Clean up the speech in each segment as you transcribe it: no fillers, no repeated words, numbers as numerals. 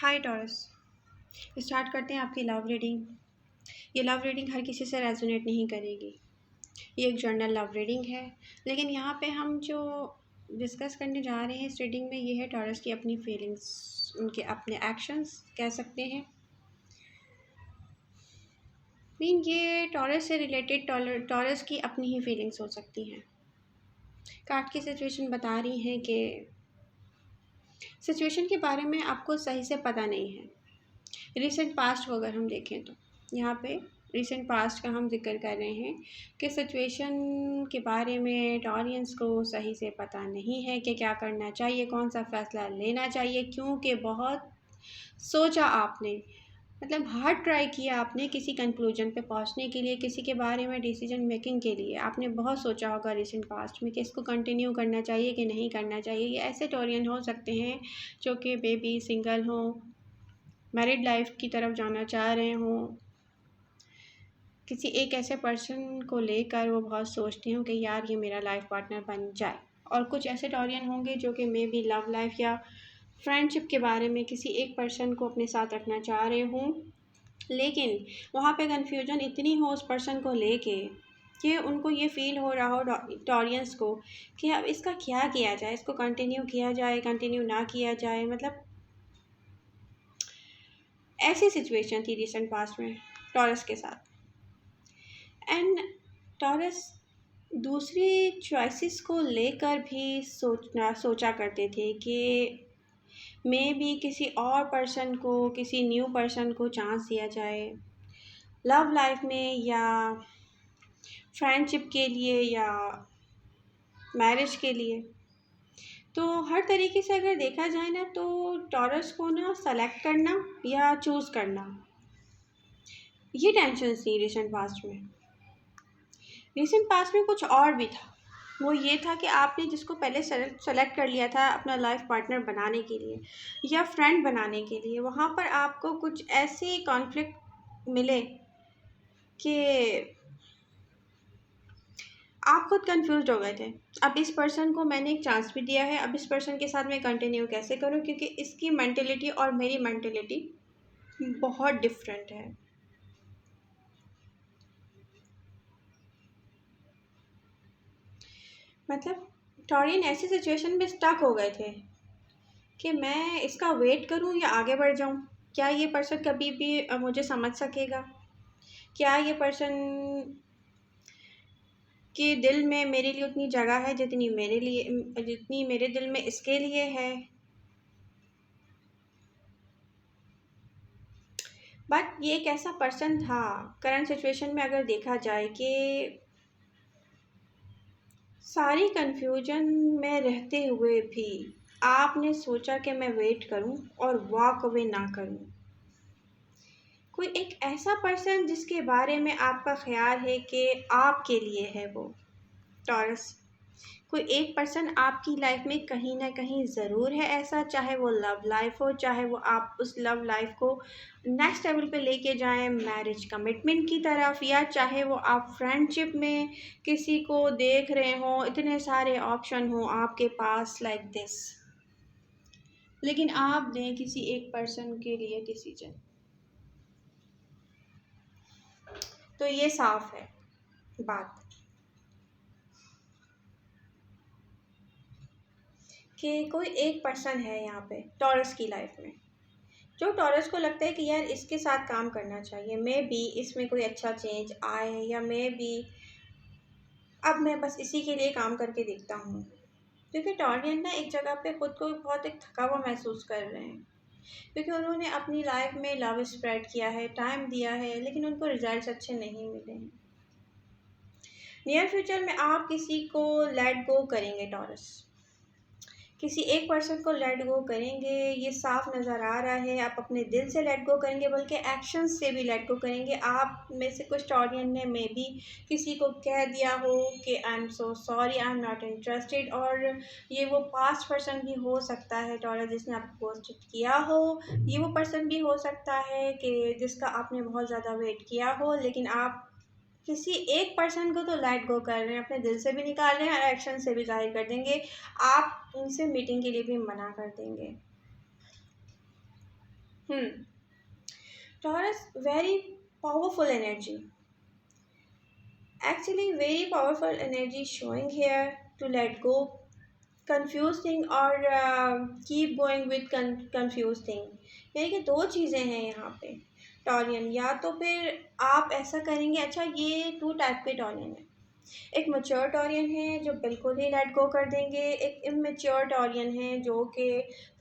हाय taurus. Start करते हैं आपकी लव रीडिंग। ये लव रीडिंग हर किसी से रेजोनेट नहीं करेगी। ये एक जर्नल लव रीडिंग है, लेकिन यहाँ पे हम जो डिस्कस करने जा रहे हैं इस रीडिंग में ये है टॉरस की अपनी फीलिंग्स, उनके अपने एक्शंस कह सकते हैं। ये टॉरस से रिलेटेड टॉरस की अपनी ही फीलिंग्स हो सकती हैं। कार्ड की सिचुएशन बता रही हैं कि सिचुएशन के बारे में आपको सही से पता नहीं है। रिसेंट पास्ट को अगर हम देखें तो यहाँ पे रिसेंट पास्ट का हम जिक्र कर रहे हैं कि सिचुएशन के बारे में टॉरियंस को सही से पता नहीं है कि क्या करना चाहिए, कौन सा फ़ैसला लेना चाहिए, क्योंकि बहुत सोचा आपने, मतलब हार्ड ट्राई किया आपने किसी कंक्लूजन पे पहुंचने के लिए, किसी के बारे में डिसीजन मेकिंग के लिए आपने बहुत सोचा होगा रिसेंट पास्ट में कि इसको कंटिन्यू करना चाहिए कि नहीं करना चाहिए। ये ऐसे टॉरियन हो सकते हैं जो कि बेबी सिंगल हों, मैरिड लाइफ की तरफ जाना चाह रहे हों, किसी एक ऐसे पर्सन को लेकर वो बहुत सोचते हों कि यार ये मेरा लाइफ पार्टनर बन जाए। और कुछ ऐसे टॉरियन होंगे जो कि मे बी लव लाइफ या फ्रेंडशिप के बारे में किसी एक पर्सन को अपने साथ रखना चाह रहे हों, लेकिन वहाँ पे कन्फ्यूजन इतनी हो उस पर्सन को लेके कि उनको ये फ़ील हो रहा हो टॉरियंस को कि अब इसका क्या किया जाए, इसको कंटिन्यू किया जाए, कंटिन्यू ना किया जाए। मतलब ऐसी सिचुएशन थी रिसेंट पास्ट में टॉरस के साथ। एंड टॉरस दूसरी चॉइसेस को लेकर भी सोचा करते थे कि मे बी किसी और पर्सन को, किसी न्यू पर्सन को चांस दिया जाए लव लाइफ में या फ्रेंडशिप के लिए या मैरिज के लिए। तो हर तरीके से अगर देखा जाए ना तो टॉरस को ना सेलेक्ट करना या चूज़ करना, ये टेंशन थी रिसेंट पास्ट में। रिसेंट पास्ट में कुछ और भी था। वो ये था कि आपने जिसको पहले सेलेक्ट कर लिया था अपना लाइफ पार्टनर बनाने के लिए या फ्रेंड बनाने के लिए, वहाँ पर आपको कुछ ऐसे कॉन्फ्लिक्ट मिले कि आप खुद कंफ्यूज हो गए थे। अब इस पर्सन को मैंने एक चांस भी दिया है, अब इस पर्सन के साथ मैं कंटिन्यू कैसे करूँ, क्योंकि इसकी मेंटेलिटी और मेरी मेंटेलिटी बहुत डिफरेंट है। मतलब टॉरियन ऐसी सिचुएशन में स्टक हो गए थे कि मैं इसका वेट करूं या आगे बढ़ जाऊं। क्या ये पर्सन कभी भी मुझे समझ सकेगा? क्या ये पर्सन के दिल में मेरे लिए उतनी जगह है जितनी मेरे दिल में इसके लिए है? बट ये एक ऐसा पर्सन था करंट सिचुएशन में अगर देखा जाए कि सारी कन्फ्यूजन में रहते हुए भी आपने सोचा कि मैं वेट करूं और वॉक अवे ना करूं। कोई एक ऐसा पर्सन जिसके बारे में आपका ख्याल है कि आपके लिए है वो टॉरस। कोई एक पर्सन आपकी लाइफ में कहीं ना कहीं ज़रूर है ऐसा, चाहे वो लव लाइफ हो, चाहे वो आप उस लव लाइफ को नेक्स्ट लेवल पे लेके जाएं मैरिज कमिटमेंट की तरफ, या चाहे वो आप फ्रेंडशिप में किसी को देख रहे हो, इतने सारे ऑप्शन हो आपके पास लाइक दिस, लेकिन आप दें किसी एक पर्सन के लिए डिसीजन। तो ये साफ है बात कि कोई एक पर्सन है यहाँ पे टॉरस की लाइफ में जो टॉरस को लगता है कि यार इसके साथ काम करना चाहिए, मे बी इसमें कोई अच्छा चेंज आए, या मे बी अब मैं बस इसी के लिए काम करके देखता हूँ। क्योंकि टॉरियन ना एक जगह पे खुद को बहुत एक थका हुआ महसूस कर रहे हैं, क्योंकि उन्होंने अपनी लाइफ में लव स्प्रेड किया है, टाइम दिया है, लेकिन उनको रिजल्ट्स अच्छे नहीं मिले हैं। नियर फ्यूचर में आप किसी को लेट गो करेंगे टॉरस, किसी एक पर्सन को लेट गो करेंगे, ये साफ नज़र आ रहा है। आप अपने दिल से लेट गो करेंगे, बल्कि एक्शंस से भी लेट गो करेंगे। आप में से कुछ टॉरियन ने मे बी किसी को कह दिया हो कि I am so sorry, I am not interested, और ये वो पास्ट पर्सन भी हो सकता है टॉरस जिसने आपको गोस्टेड किया हो। ये वो पर्सन भी हो सकता है कि जिसका आपने बहुत ज़्यादा वेट किया हो, लेकिन आप किसी एक पर्सन को तो लेट गो कर रहे हैं, अपने दिल से भी निकाल रहे हैं और एक्शन से भी जाहिर कर देंगे। आप उनसे मीटिंग के लिए भी मना कर देंगे। Taurus very powerful energy, actually very powerful energy showing here to let go confused thing और keep going with confused thing। यानी कि दो चीज़ें हैं यहाँ पे टॉरियन, या तो फिर आप ऐसा करेंगे, अच्छा ये टू टाइप के टॉरियन है, एक मैच्योर टॉरियन है जो बिल्कुल ही लेट गो कर देंगे, एक इमेच्योर टॉरियन है जो कि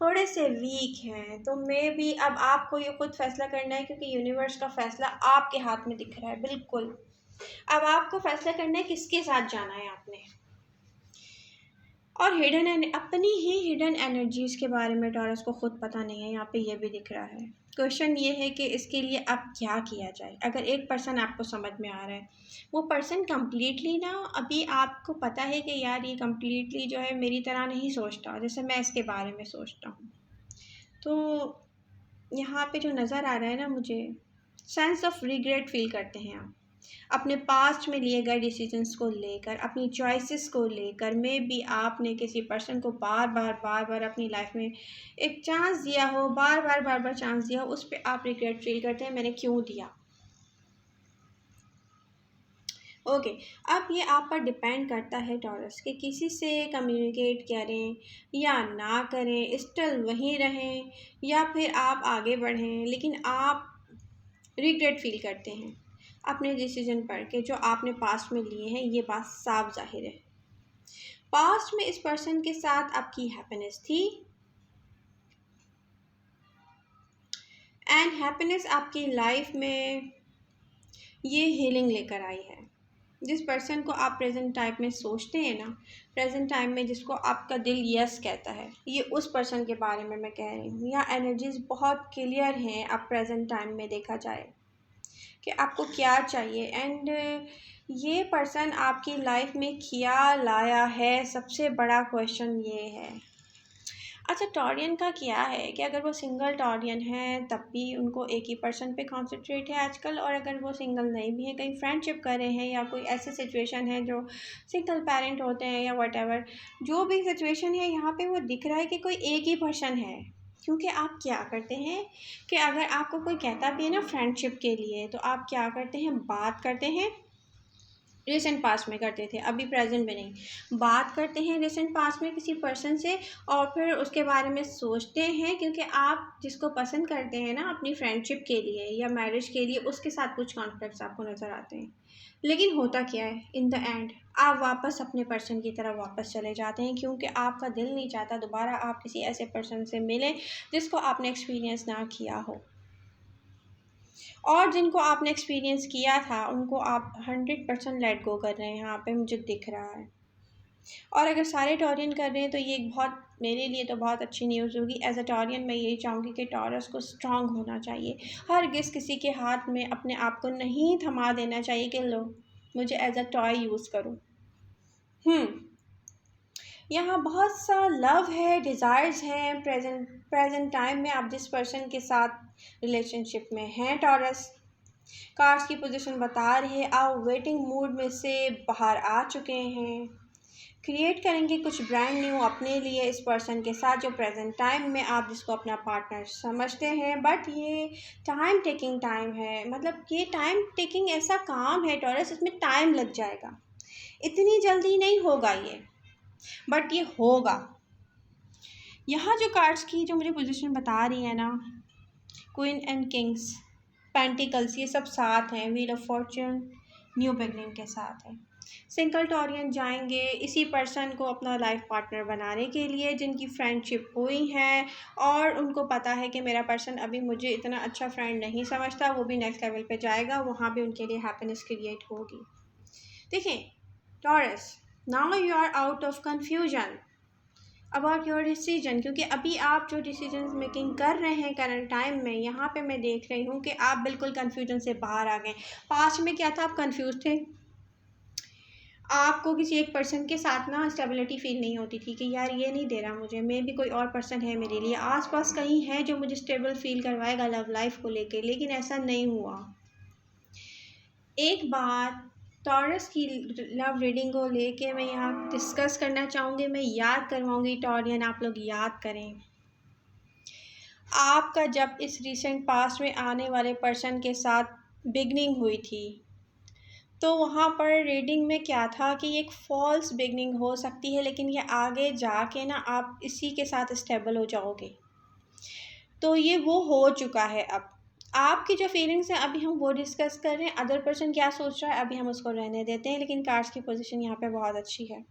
थोड़े से वीक हैं। तो मे भी अब आपको ये खुद फैसला करना है, क्योंकि यूनिवर्स का फैसला आपके हाथ में दिख रहा है बिल्कुल। अब आपको फैसला करना है किसके साथ जाना है आपने। और अपनी ही हिडन एनर्जीज़ के बारे में टॉरस को खुद पता नहीं है, यहाँ पे ये भी दिख रहा है। क्वेश्चन ये है कि इसके लिए अब क्या किया जाए। अगर एक पर्सन आपको समझ में आ रहा है, वो पर्सन कम्प्लीटली ना अभी आपको पता है कि यार ये कम्प्लीटली जो है मेरी तरह नहीं सोचता जैसे मैं इसके बारे में सोचता हूँ, तो यहाँ पे जो नज़र आ रहा है ना मुझे, सेंस ऑफ रिग्रेट फील करते हैं आप अपने पास्ट में लिए गए डिसीजंस को लेकर, अपनी चॉइसेस को लेकर। मे बी आपने किसी पर्सन को बार बार अपनी लाइफ में एक चांस दिया हो, बार बार चांस दिया हो, उस पर आप रिग्रेट फील करते हैं मैंने क्यों दिया। ओके, अब ये आप पर डिपेंड करता है टॉरस कि किसी से कम्युनिकेट करें या ना करें, स्टिल वहीं रहें या फिर आप आगे बढ़ें, लेकिन आप रिग्रेट फील करते हैं अपने डिसीजन पर के जो आपने पास्ट में लिए हैं। ये बात साफ जाहिर है, पास्ट में इस पर्सन के साथ आपकी हैप्पीनेस थी एंड हैप्पीनेस आपकी लाइफ में ये हीलिंग लेकर आई है। जिस पर्सन को आप प्रेजेंट टाइम में सोचते हैं ना, प्रेजेंट टाइम में जिसको आपका दिल यस कहता है, ये उस पर्सन के बारे में मैं कह रही हूँ। यहाँ एनर्जीज बहुत क्लियर हैं अब प्रेजेंट टाइम में देखा जाए कि आपको क्या चाहिए एंड ये पर्सन आपकी लाइफ में क्या लाया है, सबसे बड़ा क्वेश्चन ये है। अच्छा, टॉरियन का क्या है कि अगर वो सिंगल टॉरियन है तब भी उनको एक ही पर्सन पे कॉन्सेंट्रेट है आजकल, और अगर वो सिंगल नहीं भी है, कहीं फ्रेंडशिप कर रहे हैं या कोई ऐसी सिचुएशन है जो सिंगल पेरेंट होते हैं या व्हाटएवर, जो भी सिचुएशन है यहाँ पे वो दिख रहा है कि कोई एक ही पर्सन है। क्योंकि आप क्या करते हैं कि अगर आपको कोई कहता भी है ना फ्रेंडशिप के लिए, तो आप क्या करते हैं, बात करते हैं, रिसेंट पास्ट में करते थे, अभी प्रेजेंट में नहीं, बात करते हैं रिसेंट पास्ट में किसी पर्सन से और फिर उसके बारे में सोचते हैं, क्योंकि आप जिसको पसंद करते हैं ना अपनी फ्रेंडशिप के लिए या मैरिज के लिए, उसके साथ कुछ कॉन्फ्लिक्ट्स आपको नज़र आते हैं। लेकिन होता क्या है, इन द एंड आप वापस अपने पर्सन की तरफ वापस चले जाते हैं, क्योंकि आपका दिल नहीं चाहता दोबारा आप किसी ऐसे पर्सन से मिलें जिसको आपने एक्सपीरियंस ना किया हो, और जिनको आपने एक्सपीरियंस किया था उनको आप 100% लेट गो कर रहे हैं, यहाँ पे मुझे दिख रहा है। और अगर सारे टॉरियन कर रहे हैं तो ये बहुत, मेरे लिए तो बहुत अच्छी न्यूज़ होगी। एज अ टॉरियन मैं यही चाहूँगी कि टॉरस को स्ट्रांग होना चाहिए, किसी के हाथ में अपने आप को नहीं थमा देना चाहिए कि लो मुझे एज अ टॉय यूज़ करूँ। यहाँ बहुत सा लव है, डिज़ायर्स हैं प्रेजेंट टाइम में आप जिस पर्सन के साथ रिलेशनशिप में हैं। टॉरस कार्ड्स की पोजीशन बता रही है आप वेटिंग मूड में से बाहर आ चुके हैं, क्रिएट करेंगे कुछ ब्रांड न्यू अपने लिए इस पर्सन के साथ जो प्रेजेंट टाइम में आप जिसको अपना पार्टनर समझते हैं। बट ये टाइम टेकिंग टाइम है, मतलब ये टाइम टेकिंग ऐसा काम है टॉरस, इसमें टाइम लग जाएगा, इतनी जल्दी नहीं होगा ये, बट ये होगा। यहाँ जो कार्ड्स की जो मुझे पोजीशन बता रही है ना, क्वीन एंड किंग्स पेंटिकल्स, ये सब साथ हैं, wheel of Fortune new beginning के साथ है। सिंगल टॉरियन जाएंगे इसी पर्सन को अपना लाइफ पार्टनर बनाने के लिए जिनकी फ्रेंडशिप हुई है और उनको पता है कि मेरा पर्सन अभी मुझे इतना अच्छा फ्रेंड नहीं समझता, वो भी नेक्स्ट लेवल पे जाएगा, वहाँ भी उनके लिए हैप्पीनेस क्रिएट होगी। देखें Taurus, now you are out of confusion about your decision, क्योंकि अभी आप जो डिसीजन मेकिंग कर रहे हैं करंट टाइम में, यहाँ पे मैं देख रही हूँ कि आप बिल्कुल कन्फ्यूजन से बाहर आ गए। पास्ट में क्या था, आप कन्फ्यूज थे, आपको किसी एक पर्सन के साथ ना स्टेबिलिटी फील नहीं होती थी कि यार ये नहीं दे रहा मुझे, मे भी कोई और पर्सन है मेरे लिए आसपास कहीं है जो मुझे स्टेबल फील करवाएगा लव लाइफ को लेके, लेकिन ऐसा नहीं हुआ। एक बात टॉरस की लव रीडिंग को लेके मैं यहाँ डिस्कस करना चाहूँगी, मैं याद करवाऊँगी टॉरियन, आप लोग याद करें। आपका जब इस रिसेंट पास्ट में आने वाले पर्सन के साथ बिगनिंग हुई थी, तो वहाँ पर रीडिंग में क्या था कि एक फ़ॉल्स बिगनिंग हो सकती है, लेकिन ये आगे जाके ना आप इसी के साथ स्टेबल हो जाओगे। तो ये वो हो चुका है अब। आपकी जो फीलिंग्स हैं अभी हम वो डिस्कस कर रहे हैं, अदर पर्सन क्या सोच रहा है अभी हम उसको रहने देते हैं, लेकिन कार्ड्स की पोजीशन यहाँ पे बहुत अच्छी है।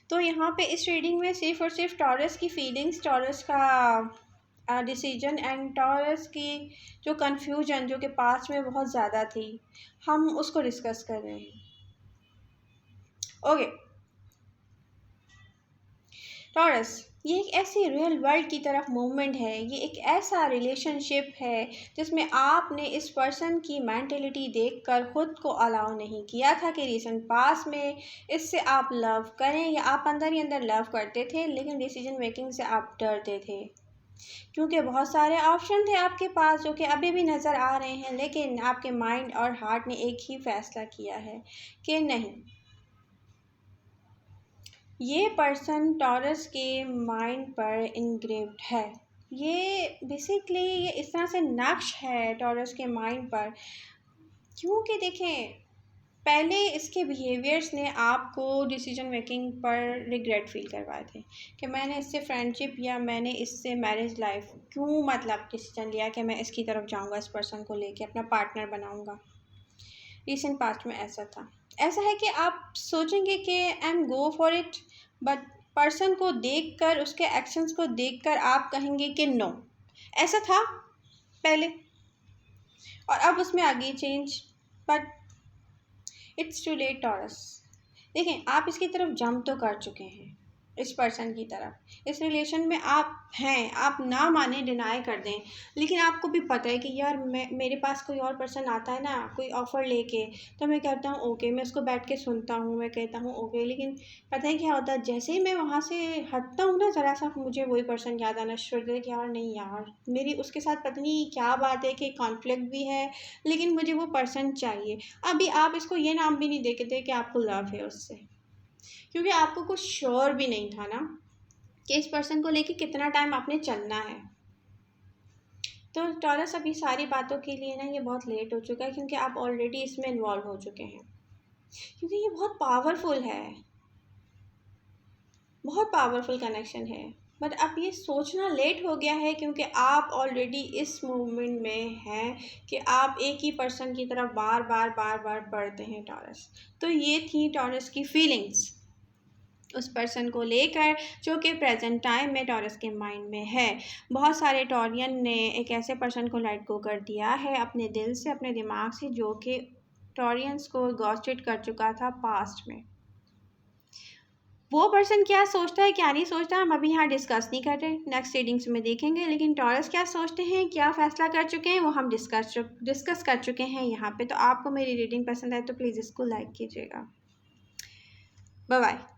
तो यहाँ पे इस रीडिंग में सिर्फ़ और सिर्फ टॉरस की फीलिंग्स, टॉरस का डिसीजन एंड टॉरस की जो कन्फ्यूजन जो कि पास्ट में बहुत ज़्यादा थी, हम उसको डिस्कस कर रहे हैं। ओके टॉरस, ये एक ऐसी रियल वर्ल्ड की तरफ मूवमेंट है, ये एक ऐसा रिलेशनशिप है जिसमें आपने इस पर्सन की मेंटेलिटी देखकर खुद को अलाउ नहीं किया था कि रिसेंट पास में इससे आप लव करें, या आप अंदर ही अंदर लव करते थे लेकिन डिसीजन मेकिंग से आप डरते थे, क्योंकि बहुत सारे ऑप्शन थे आपके पास जो कि अभी भी नज़र आ रहे हैं, लेकिन आपके माइंड और हार्ट ने एक ही फैसला किया है कि नहीं, ये पर्सन टॉरस के माइंड पर इनग्रेव्ड है। ये बेसिकली ये इस तरह से नक्श है टॉरस के माइंड पर, क्योंकि देखें पहले इसके बिहेवियर्स ने आपको डिसीजन मेकिंग पर रिग्रेट फील करवाए थे कि मैंने इससे फ्रेंडशिप या मैंने इससे मैरिज लाइफ क्यों मतलब डिसीजन लिया कि मैं इसकी तरफ जाऊंगा, इस पर्सन को लेके अपना पार्टनर बनाऊंगा। रिसेंट पास्ट में ऐसा था, ऐसा है कि आप सोचेंगे कि I am go for it, but person को देखकर उसके एक्शंस को देखकर आप कहेंगे कि नो, ऐसा था पहले और अब उसमें आ गई change, but it's too late Taurus. देखें आप इसकी तरफ जंप तो कर चुके हैं, इस पर्सन की तरफ, इस रिलेशन में आप हैं, आप ना माने डिनाई कर दें, लेकिन आपको भी पता है कि यार मेरे पास कोई और पर्सन आता है ना कोई ऑफ़र लेके, तो मैं कहता हूँ ओके, मैं उसको बैठ के सुनता हूँ, मैं कहता हूँ ओके, लेकिन पता है क्या होता है, जैसे ही मैं वहाँ से हटता हूँ ना ज़रा सा, मुझे वही पर्सन याद आना शुरू होता है कि यार नहीं यार, मेरी उसके साथ पता नहीं क्या बात है कि कॉन्फ्लिक्ट भी है, लेकिन मुझे वो पर्सन चाहिए। अभी आप इसको ये नाम भी नहीं देते कि आपको लव है उससे, क्योंकि आपको कुछ श्योर भी नहीं था ना कि इस पर्सन को लेके कितना टाइम आपने चलना है। तो टॉरस अभी सारी बातों के लिए ना ये बहुत लेट हो चुका है, क्योंकि आप ऑलरेडी इसमें इन्वॉल्व हो चुके हैं, क्योंकि ये बहुत पावरफुल है, बहुत पावरफुल कनेक्शन है। बट अब ये सोचना लेट हो गया है, क्योंकि आप ऑलरेडी इस मूवमेंट में हैं कि आप एक ही पर्सन की तरफ बार बार बार बार बढ़ते हैं टॉरस। तो ये थी टॉरस की फीलिंग्स उस पर्सन को लेकर जो कि प्रेजेंट टाइम में टॉरस के माइंड में है। बहुत सारे टॉरियन ने एक ऐसे पर्सन को लेट गो कर दिया है अपने दिल से, अपने दिमाग से, जो कि टॉरियंस को गॉस्टेड कर चुका था पास्ट में। वो पर्सन क्या सोचता है क्या नहीं सोचता हम अभी यहाँ डिस्कस नहीं कर रहे, नेक्स्ट रीडिंग्स में देखेंगे, लेकिन टॉरस क्या सोचते हैं, क्या फ़ैसला कर चुके हैं, वो हम डिस्कस कर चुके हैं यहाँ पे। तो आपको मेरी रीडिंग पसंद आए तो प्लीज़ इसको लाइक कीजिएगा। Bye bye.